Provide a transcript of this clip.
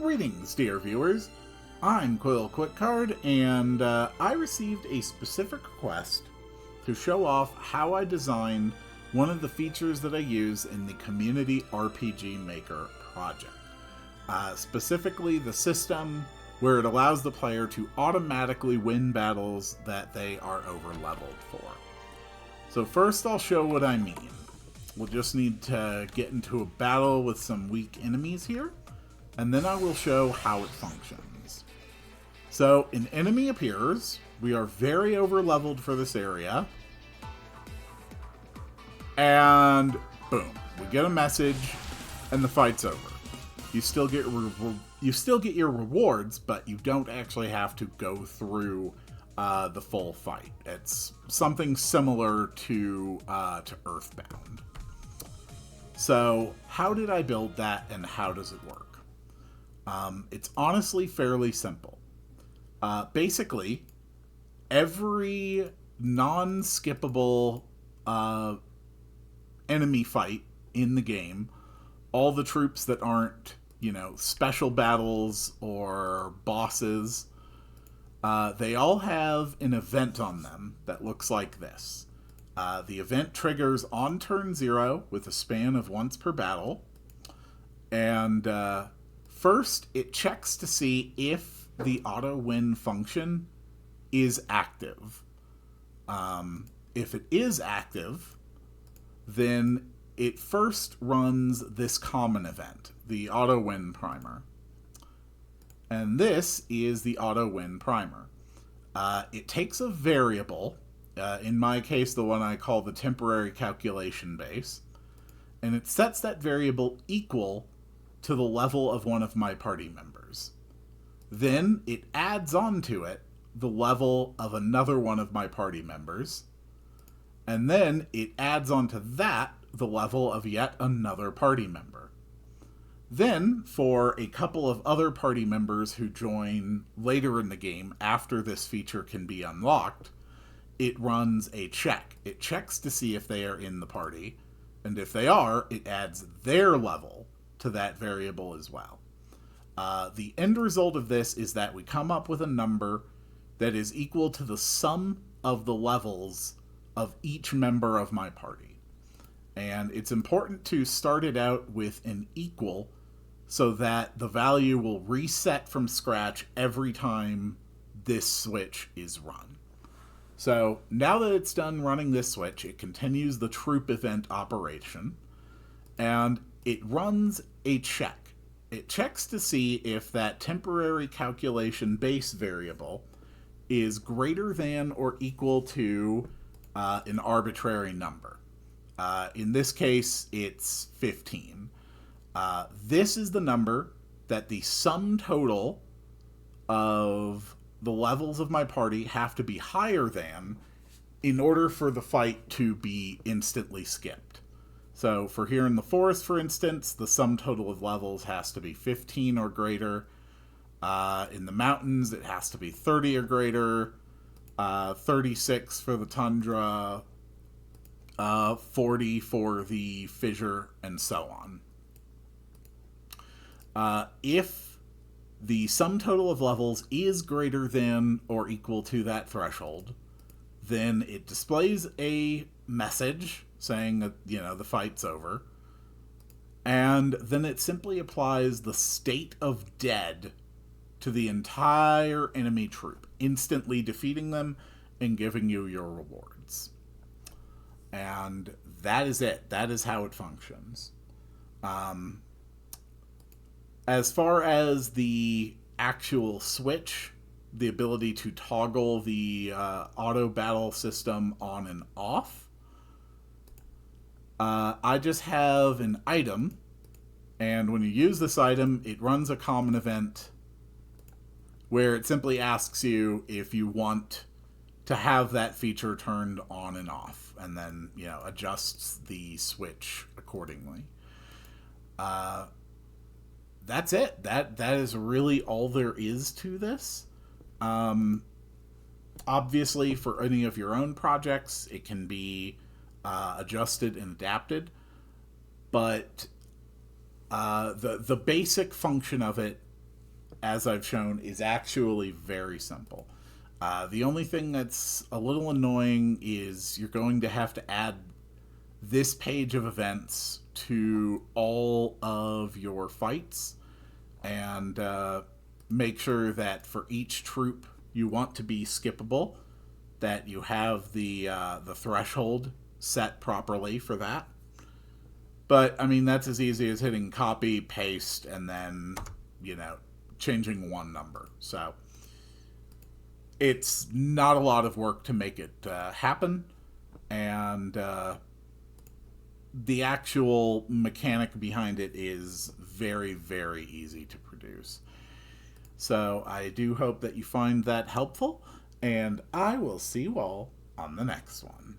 Greetings, dear viewers. I'm Quill Quickcard, and I received a specific request to show off how I designed one of the features that I use in the Community RPG Maker project. Specifically, the system where it allows the player to automatically win battles that they are overleveled for. So first I'll show what I mean. We'll just need to get into a battle with some weak enemies here, and then I will show how it functions. So an enemy appears. We are very overleveled for this area. And boom, we get a message and the fight's over. You still get your rewards, but you don't actually have to go through the full fight. It's something similar to Earthbound. So how did I build that, and how does it work? It's honestly fairly simple. Basically, every non-skippable enemy fight in the game, all the troops that aren't, special battles or bosses, they all have an event on them that looks like this. The event triggers on turn 0 with a span of once per battle. And first, it checks to see if the auto-win function is active. If it is active, then it first runs this common event, the auto-win primer. And this is the auto-win primer. It takes a variable, in my case the one I call the temporary calculation base, and it sets that variable equal to the level of one of my party members. Then it adds on to it the level of another one of my party members, and then it adds onto that the level of yet another party member. Then, for a couple of other party members who join later in the game after this feature can be unlocked, it runs a check. It checks to see if they are in the party, and if they are, it adds their level to that variable as well. The end result of this is that we come up with a number that is equal to the sum of the levels of each member of my party. And it's important to start it out with an equal so that the value will reset from scratch every time this switch is run. So now that it's done running this switch, it continues the troop event operation, and it runs a check. It checks to see if that temporary calculation base variable is greater than or equal to an arbitrary number. In this case, it's 15. This is the number that the sum total of the levels of my party have to be higher than in order for the fight to be instantly skipped. So for here in the forest, for instance, the sum total of levels has to be 15 or greater. In the mountains, it has to be 30 or greater. 36 for the tundra. 40 for the fissure, and so on. If the sum total of levels is greater than or equal to that threshold, then it displays a message saying that, the fight's over. And then it simply applies the state of dead to the entire enemy troop, instantly defeating them and giving you your rewards. And that is it. That is how it functions. As far as the actual switch, the ability to toggle the auto battle system on and off, I just have an item, and when you use this item, it runs a common event where it simply asks you if you want to have that feature turned on and off, and then, adjusts the switch accordingly. That's it. That is really all there is to this. Obviously, for any of your own projects, it can be adjusted and adapted, but the basic function of it as I've shown, is actually very simple. The only thing that's a little annoying is you're going to have to add this page of events to all of your fights, and make sure that for each troop you want to be skippable, that you have the threshold set properly for that. But I mean, that's as easy as hitting copy, paste, and then changing one number. So it's not a lot of work to make it happen, and the actual mechanic behind it is very, very easy to produce. So I do hope that you find that helpful, and I will see you all on the next one.